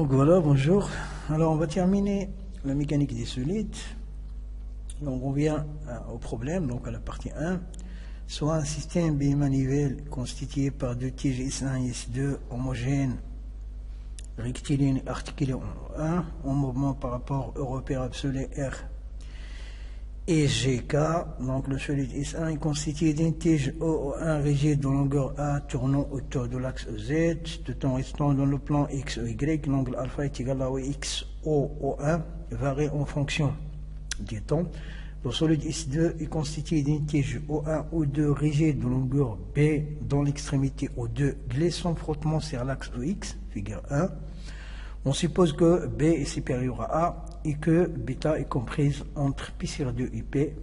Donc voilà, bonjour. Alors on va terminer la mécanique des solides. Donc on vient au problème, donc à la partie 1. Soit un système bimanivelle constitué par deux tiges S1 et S2 homogènes, rectilignes articulés en 1, en mouvement par rapport au repère absolu R et GK. Donc le solide S1 est constitué d'une tige OO1 rigide de longueur A tournant autour de l'axe Z, tout en restant dans le plan X ou Y. L'angle alpha est égal à OX OO1 varie en fonction du temps. Le solide S2 est constitué d'une tige O1 O2 rigide de longueur B dont l'extrémité O2 glisse sans frottement sur l'axe OX, figure 1. On suppose que B est supérieur à A et que bêta est comprise entre Pi sur 2 et P.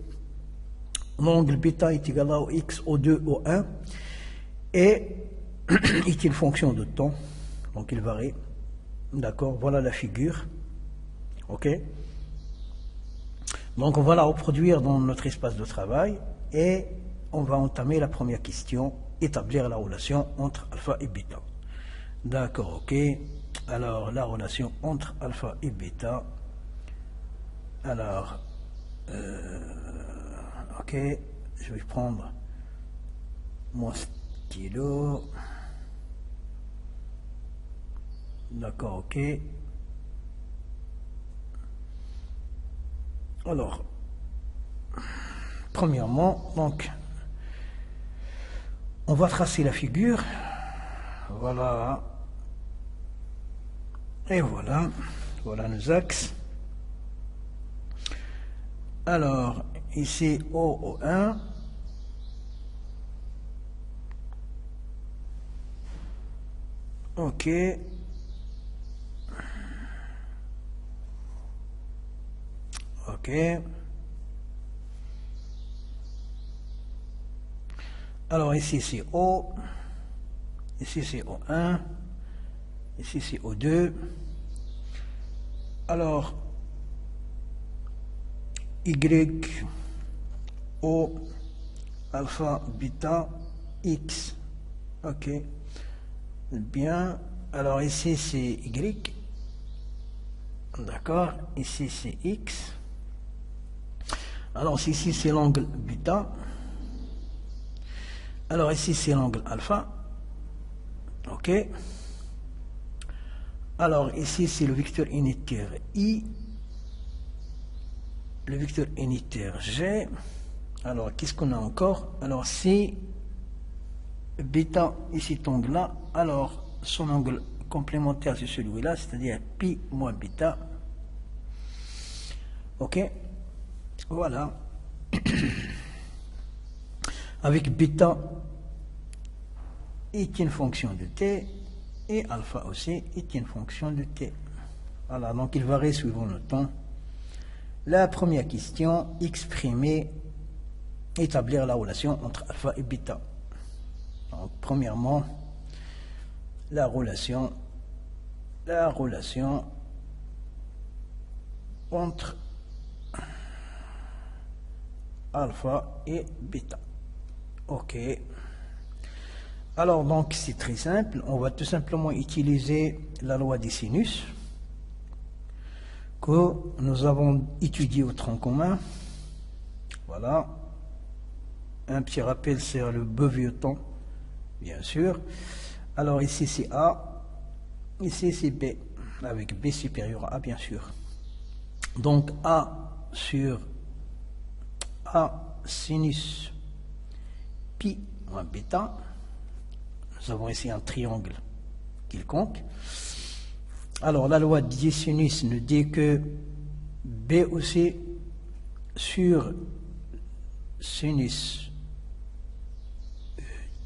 L'angle bêta est égal à X O2 O1 et est une fonction de temps, donc il varie. D'accord, voilà la figure. Ok. Donc on va la reproduire dans notre espace de travail et on va entamer la première question, établir la relation entre alpha et bêta. D'accord, ok. Alors la relation entre alpha et bêta. Alors, ok, je vais prendre mon stylo. D'accord, ok. Alors, premièrement, donc, on va tracer la figure. Voilà. Et voilà. Voilà nos axes. Alors, ici, OO1. Ok. Ok. Alors ici c'est O, ici c'est O1, ici c'est O2. Alors Y, O, alpha, bêta, X. Ok. Bien. Alors ici c'est Y. D'accord. Ici c'est X. Alors ici c'est l'angle bêta. Alors ici c'est l'angle alpha. Ok. Alors ici c'est le vecteur unitaire I. Le vecteur unitaire G. Alors qu'est-ce qu'on a encore? Alors si bêta ici cet angle là, alors son angle complémentaire c'est celui-là, c'est-à-dire pi moins bêta. Ok. Voilà. Avec bêta est une fonction de t et alpha aussi est une fonction de t. Voilà, donc il varie suivant le temps. La première question, exprimer, établir la relation entre alpha et bêta. Donc premièrement, la relation entre alpha et bêta. Ok. Alors donc c'est très simple, on va tout simplement utiliser la loi des sinus que nous avons étudiée au tronc commun. Voilà. Un petit rappel sur le beau vieux temps, bien sûr. Alors ici c'est A, ici c'est B, avec B supérieur à A bien sûr. Donc A sur A sinus pi moins bêta. Nous avons ici un triangle quelconque. Alors la loi des sinus nous dit que B aussi sur sinus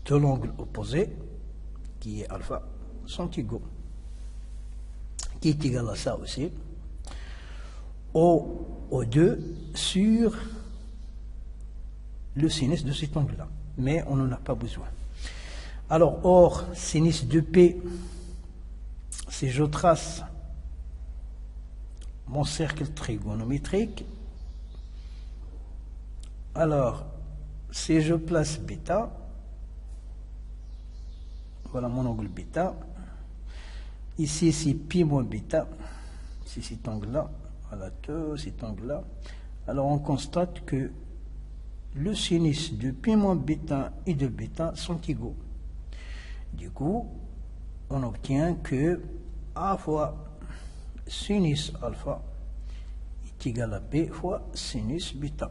de l'angle opposé, qui est alpha, sont égaux. Qui est égal à ça aussi. O2 sur le sinus de cet angle-là. Mais on n'en a pas besoin. Alors, or, sinus de P, si je trace mon cercle trigonométrique, alors, si je place bêta, voilà mon angle bêta, Ici, c'est pi moins bêta. C'est cet angle-là. Voilà, tout cet angle-là. Alors, on constate que le sinus de pi moins bêta et de bêta sont égaux. Du coup, on obtient que A fois sinus alpha est égal à B fois sinus bêta.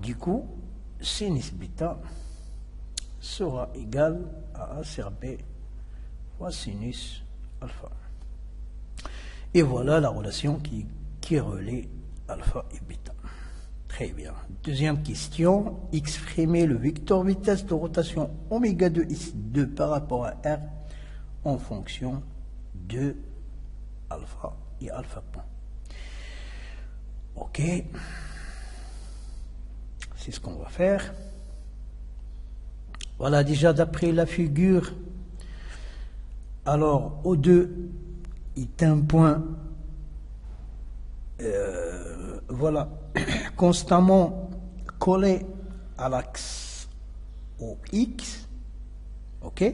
Du coup, sinus bêta sera égal à A sur B fois sinus alpha. Et voilà la relation qui relie alpha et bêta. Très bien. Deuxième question. Exprimer le vecteur vitesse de rotation oméga de x2 par rapport à R en fonction de alpha et alpha point. Ok. C'est ce qu'on va faire. Voilà, déjà d'après la figure, alors O2 est un point, voilà, constamment collé à l'axe OX, ok.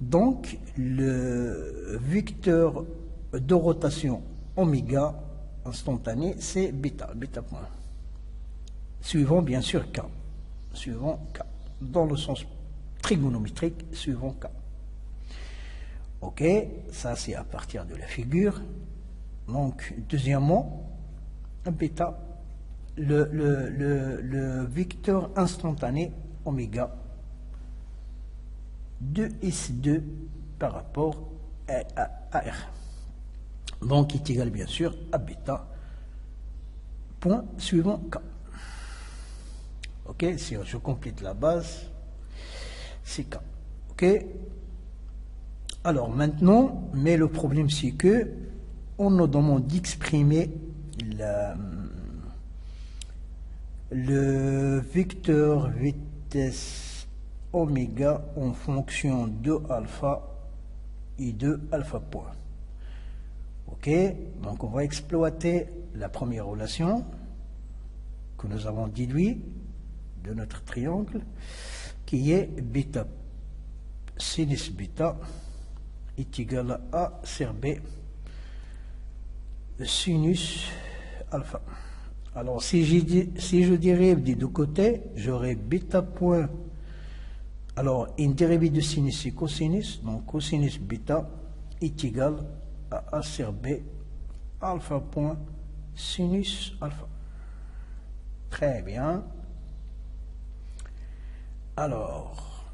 Donc, le vecteur de rotation oméga instantané, c'est bêta point. Suivant bien sûr K, suivant K, dans le sens trigonométrique, suivant K. Ok, ça c'est à partir de la figure. Donc, deuxièmement, bêta, le vecteur instantané oméga de S2 par rapport à R. Donc, est égal bien sûr à bêta, point suivant K. Ok, si je complète la base, c'est K. Ok. Alors maintenant, mais le problème c'est que on nous demande d'exprimer le vecteur vitesse oméga en fonction de alpha et de alpha point. Ok, donc on va exploiter la première relation que nous avons déduite de notre triangle, qui est bêta sinus bêta est égal à A sur B sinus alpha. Alors si je dérive des deux côtés, j'aurai bêta point. Alors une dérivée de sinus c'est cosinus, donc cosinus bêta est égal à A sur B alpha point sinus alpha. Très bien. Alors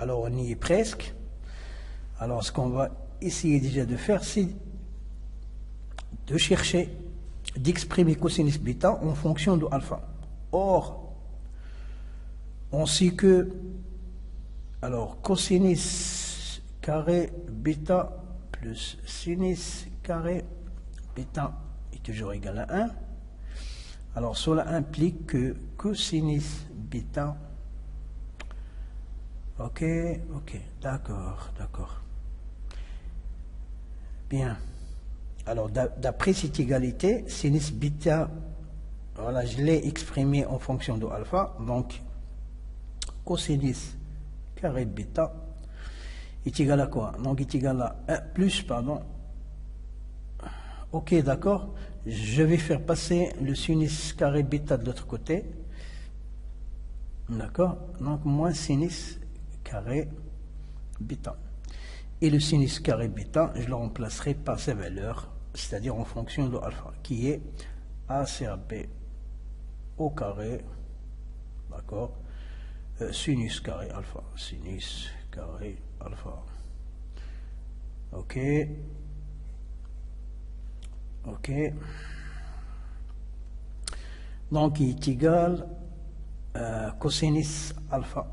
on y est presque. Alors ce qu'on va essayer déjà de faire, c'est de chercher d'exprimer cosinus bêta en fonction de alpha. Or, on sait que alors cosinus carré bêta plus sinus carré bêta est toujours égal à 1. Alors cela implique que cosinus bêta, ok, d'accord. Bien. Alors d'après cette égalité, sinus bêta, voilà, je l'ai exprimé en fonction de alpha, donc cosinus carré bêta est égal à quoi? Donc est égal à 1 plus, pardon. Ok, d'accord. Je vais faire passer le sinus carré bêta de l'autre côté. D'accord. Donc moins sinus carré bêta. Et le sinus carré bêta, je le remplacerai par sa valeur, c'est-à-dire en fonction de alpha, qui est A sur B au carré, d'accord, sinus carré alpha, sinus carré alpha. Ok. Donc il est égal cosinus alpha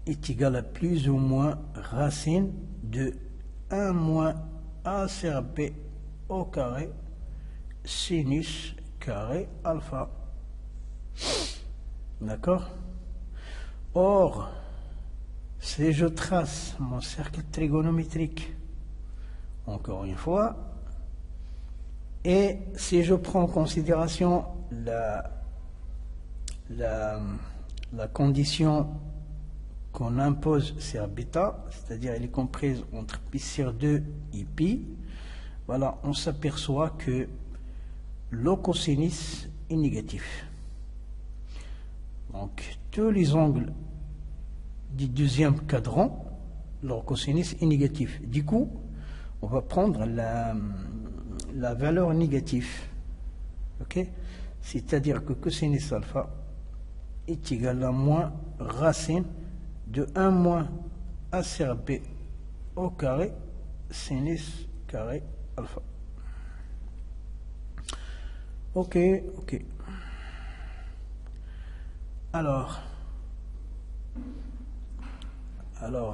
est égal à plus ou moins racine de 1 moins A sur B au carré sinus carré alpha. D'accord. Or, si je trace mon cercle trigonométrique, encore une fois, et si je prends en considération la condition qu'on impose sur bêta, c'est-à-dire elle est comprise entre pi sur 2 et pi, voilà, on s'aperçoit que le cosinus est négatif. Donc tous les angles du deuxième cadran, leur cosinus est négatif. Du coup, on va prendre la valeur négative. Ok? C'est-à-dire que cosinus alpha est égal à moins racine de 1 moins a sur b au carré sinus carré alpha. Ok, ok. Alors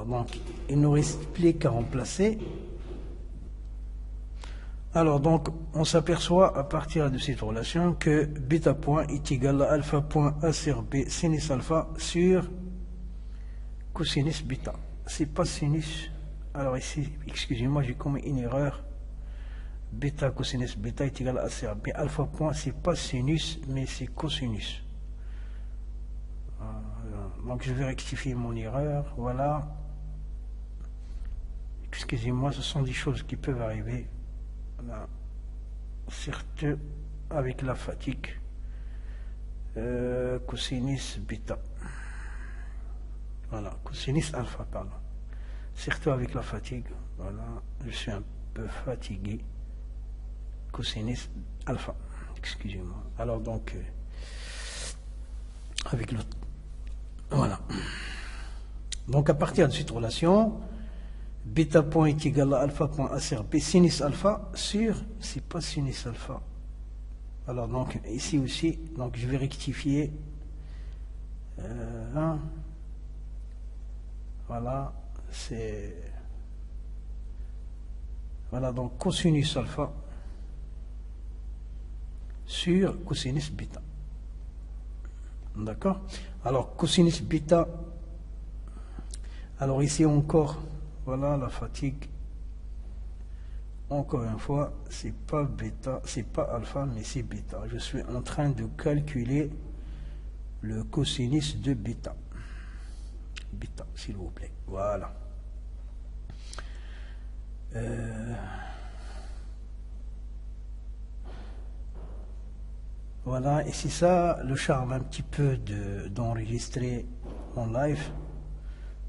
donc, il nous reste plus qu'à remplacer. Alors, donc, on s'aperçoit à partir de cette relation que bêta point est égal à alpha point a sur b sinus alpha sur cosinus bêta. C'est pas sinus. Alors ici, excusez-moi, j'ai commis une erreur. Bêta cosinus bêta est égal à a sur b. Alpha point, c'est pas sinus, mais c'est cosinus. Donc je vais rectifier mon erreur. Voilà. Excusez-moi, ce sont des choses qui peuvent arriver. Voilà. Surtout avec la fatigue. Cosinus bêta. Voilà, cosinus alpha, pardon. Surtout avec la fatigue. Voilà, je suis un peu fatigué. Cosinus alpha. Excusez-moi. Alors donc, avec l'autre. Voilà. Donc à partir de cette relation, bêta point est égal à alpha point a sur b sinus alpha sur, c'est pas sinus alpha. Alors donc ici aussi, donc je vais rectifier. Voilà, c'est, voilà, donc cosinus alpha sur cosinus bêta. D'accord? Alors, cosinus bêta, alors ici encore, voilà la fatigue. Encore une fois, c'est pas bêta, c'est pas alpha, mais c'est bêta. Je suis en train de calculer le cosinus de bêta. Bêta, s'il vous plaît. Voilà. Voilà, et c'est ça le charme un petit peu d'enregistrer en live,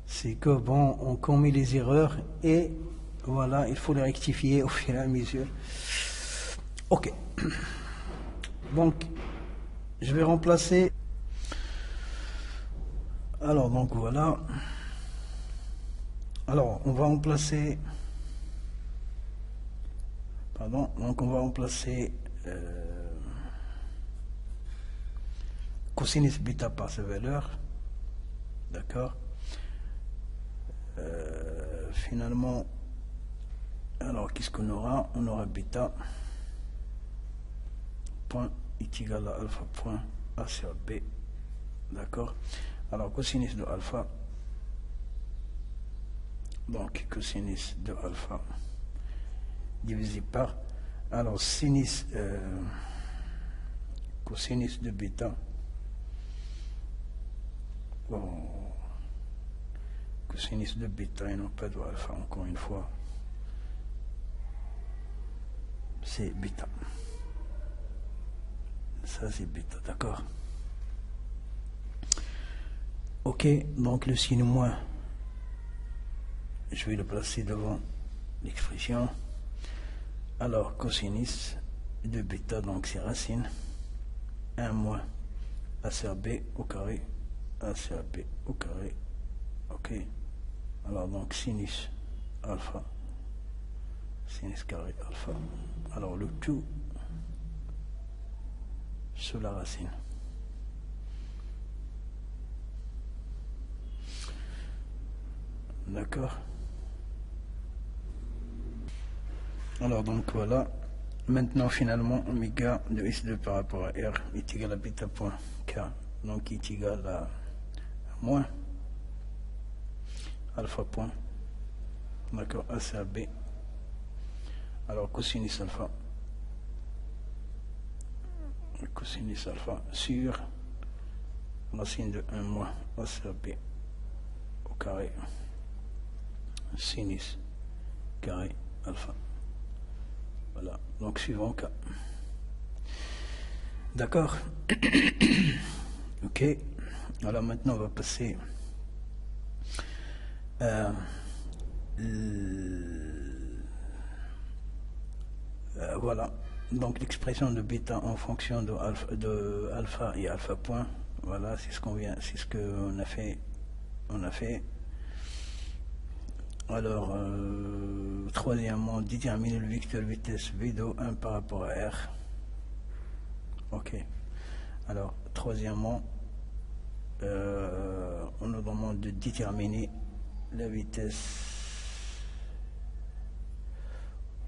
c'est que bon, on commet les erreurs et voilà, il faut les rectifier au fur et à mesure. Ok, donc je vais remplacer. Alors donc voilà, alors on va remplacer, pardon, donc on va remplacer cosinus bêta par sa valeur, d'accord. Finalement, alors qu'est-ce qu'on aura? On aura bêta point est égal à alpha point a sur b, d'accord. Alors cosinus de alpha, donc cosinus de alpha divisé par, alors sinus, cosinus de bêta, bon, cosinus de bêta et non pas de alpha, encore une fois, c'est bêta. Ça c'est bêta, d'accord. Ok, donc le signe moins, je vais le placer devant l'expression. Alors cosinus de bêta, donc c'est racine 1 moins a sur b au carré a sur b au carré. Ok, alors donc sinus alpha, sinus carré alpha, alors le tout sur la racine. D'accord. Alors donc voilà, maintenant finalement oméga de S2 par rapport à R est égal à bêta point K, donc est égal à moins alpha point, d'accord, A sur B, alors cosinus alpha sur racine de 1 moins A sur B au carré sinus carré alpha. Voilà, donc suivant cas. D'accord. Ok, alors maintenant on va passer voilà, donc l'expression de bêta en fonction de alpha et alpha point. Voilà, c'est ce qu'on vient, c'est ce qu'on a fait. Alors, troisièmement, déterminer le vecteur vitesse V de O1 par rapport à R. Ok. Alors, troisièmement, on nous demande de déterminer la vitesse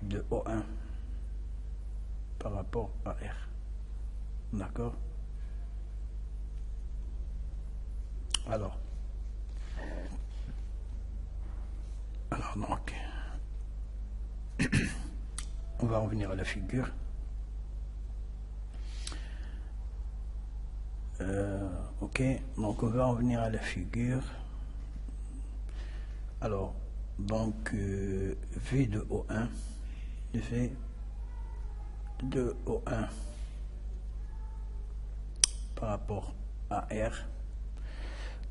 de O1 par rapport à R. D'accord? Alors donc, on va revenir à la figure. Ok, donc on va revenir à la figure. Alors, donc V de O1, V de O1 par rapport à R,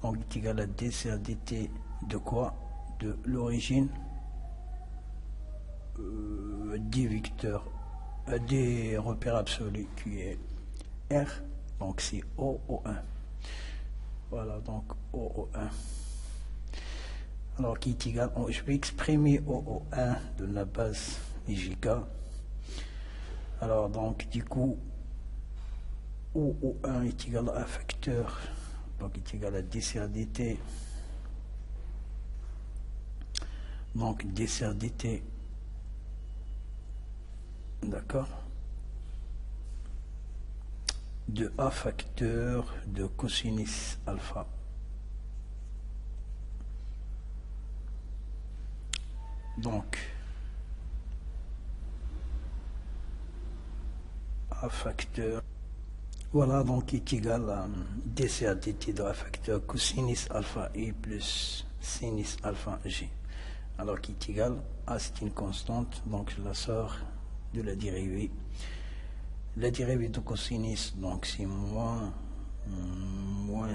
donc est égal à d sur dt de quoi? De l'origine des vecteurs, des repères absolus qui est R, donc c'est OO1. Voilà, donc OO1. Alors qui est égal, je vais exprimer OO1 de la base JK. Alors donc du coup OO1 est égal à un facteur, donc est égal à d sur dt. Donc d sur dt, d'accord, de A facteur de cosinus alpha. Donc A facteur, voilà, donc est égal à d sur dt de A facteur cosinus alpha i plus sinus alpha g. Alors qui est égal à, c'est une constante, donc je la sors de la dérivée. La dérivée de cosinus, donc c'est moins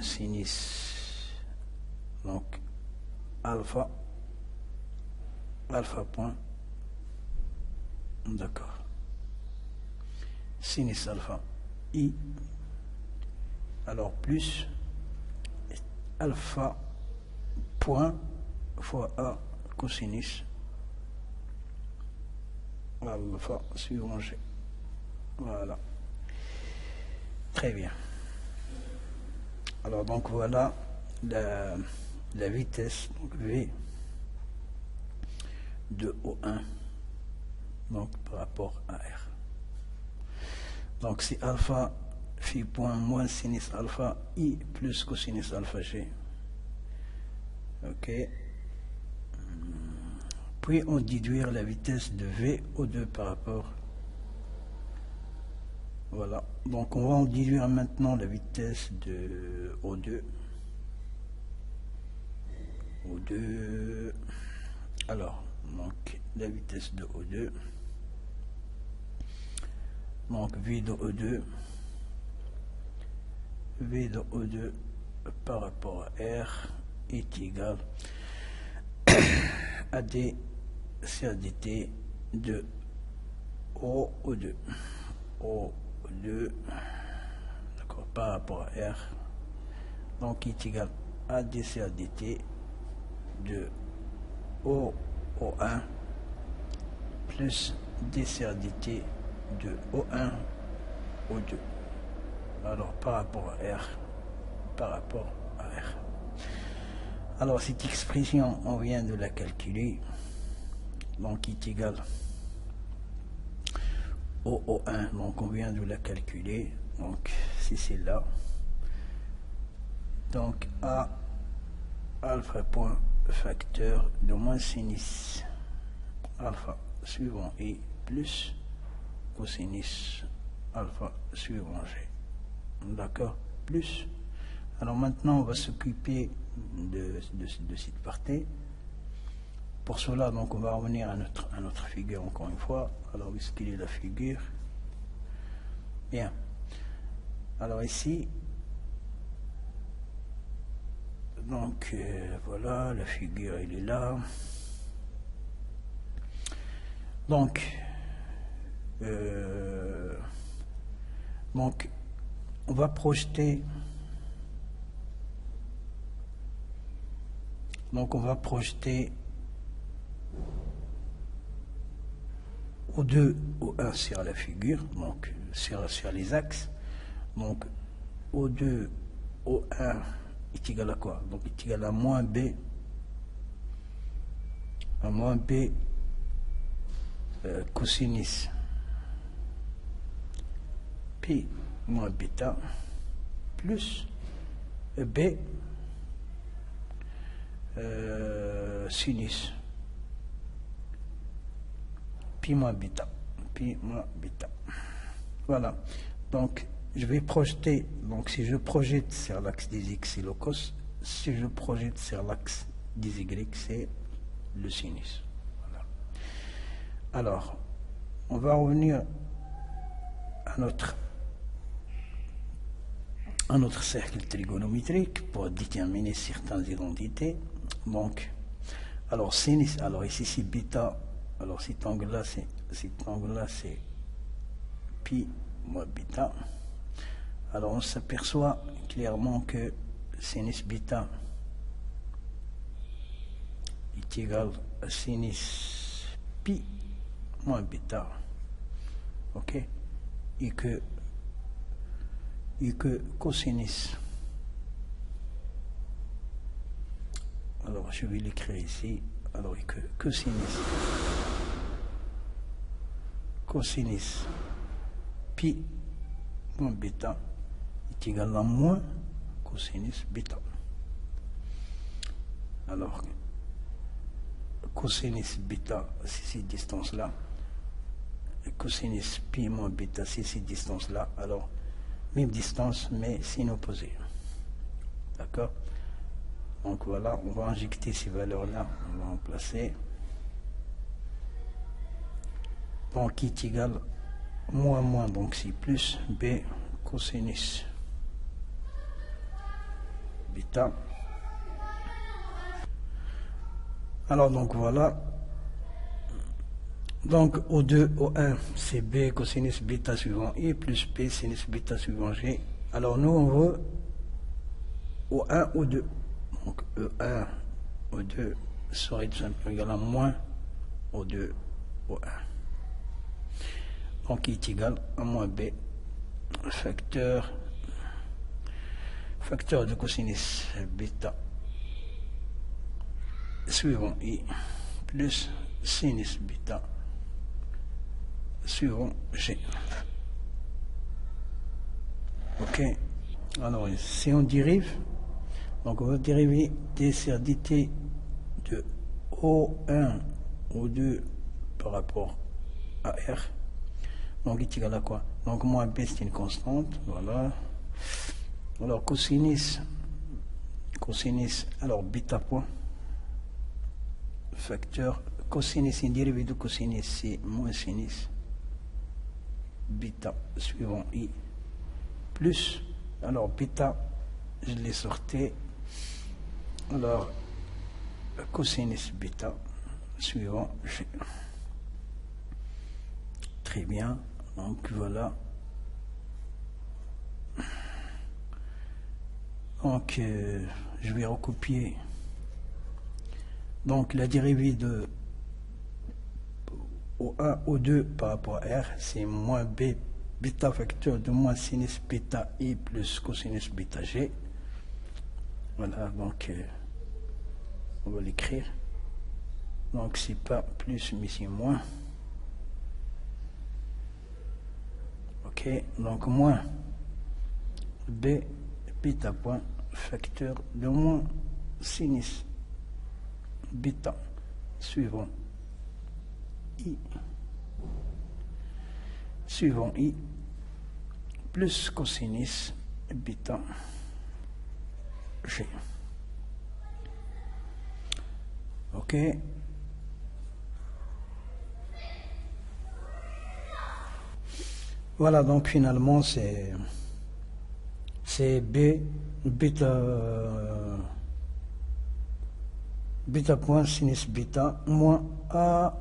sinus, donc alpha point, d'accord, sinus alpha i, alors plus alpha point fois a cosinus alpha suivant g. Voilà, très bien. Alors donc voilà la vitesse, donc V de O1, donc par rapport à R. Donc c'est alpha phi point moins sinus alpha i plus cosinus alpha g. Ok. Puis on déduire la vitesse de V O2 par rapport. Voilà, donc on va en déduire maintenant la vitesse de O2. Alors, donc la vitesse de O2. Donc V de O2 par rapport à R est égal à d sur dt de O2. O2, d'accord, par rapport à R, donc est égal à d sur dt de O1 plus d sur dt de O1 O2. Alors par rapport à R. Alors cette expression, on vient de la calculer, donc est égal OO1, donc on vient de la calculer, donc c'est celle-là. Donc A alpha point facteur de moins sinus alpha suivant I plus cosinus alpha suivant G. D'accord, plus Alors maintenant, on va s'occuper de cette partie. Pour cela, donc, on va revenir à notre figure encore une fois. Alors, où est-ce qu'il est la figure? Bien. Alors ici, donc voilà, la figure, elle est là. Donc, on va projeter. Donc, on va projeter O2, O1 sur la figure, donc sur les axes. Donc, O2, O1 est égal à quoi? Donc, est égal à moins B, cosinus pi moins bêta plus B sinus pi moins bêta. Voilà. Donc, je vais projeter. Donc, si je projette sur l'axe des x, c'est le cos. Si je projette sur l'axe des y, c'est le sinus. Voilà. Alors, on va revenir à notre cercle trigonométrique pour déterminer certaines identités. Donc, alors sinus, alors ici c'est bêta. Alors cet angle-là, c'est pi moins bêta. Alors on s'aperçoit clairement que sinus bêta est égal à sinus pi moins bêta. Ok? Et que cosinus. Alors je vais l'écrire ici. Alors et que cosinus pi moins bêta est égal à moins cosinus bêta. Alors cosinus bêta, c'est cette distance-là. Cosinus pi moins bêta, c'est cette distance-là. Alors, même distance, mais signe opposé. D'accord? Donc voilà, on va injecter ces valeurs-là, on va en placer. Donc, qui est égal moins, donc c'est plus B cosinus bêta. Alors, donc voilà. Donc, O2, O1, c'est B cosinus bêta suivant I plus P sinus bêta suivant G. Alors, nous, on veut O1, O2. Donc, E1, O2 serait tout simplement égal à moins O2, O1. Donc, il est égal à moins B, facteur de cosinus bêta suivant I plus sinus bêta suivant G. Ok. Alors, si on dérive, donc on va dériver des sur dt de O1, O2 par rapport à R. Donc, il est égal à quoi? Donc, moins B, c'est une constante. Voilà. Alors, cosinus, alors bêta point. Facteur, cosinus, une dérivée de cosinus, c'est moins sinus. Bêta suivant I. Plus, alors bêta, je l'ai sorti. Alors, cosinus bêta suivant G. Très bien. Donc voilà. Donc je vais recopier. Donc la dérivée de O1, O2 par rapport à R, c'est moins B, bêta facteur de moins sinus bêta I plus cosinus bêta G. Voilà, donc on va l'écrire. Donc c'est pas plus, mais c'est moins. Ok, donc moins B bêta point facteur de moins sinus bêta suivant I plus cosinus bêta G. Ok. Voilà, donc finalement c'est B, bêta point sinus bêta moins A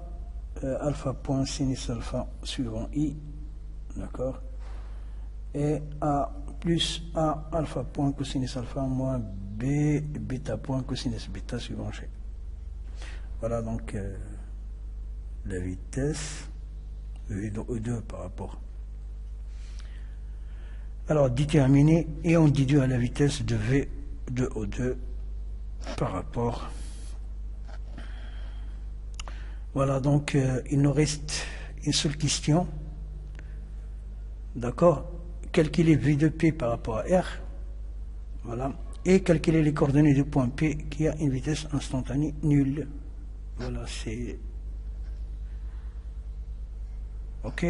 alpha point sinus alpha suivant I, d'accord, et A plus A alpha point cosinus alpha moins B bêta point cosinus bêta suivant G. Voilà donc la vitesse E2 par rapport. Alors déterminer et on déduit à la vitesse de V de O2 par rapport. Voilà, donc il nous reste une seule question. D'accord? Calculer V de P par rapport à R. Voilà. Et calculer les coordonnées du point P qui a une vitesse instantanée nulle. Voilà, c'est... Ok.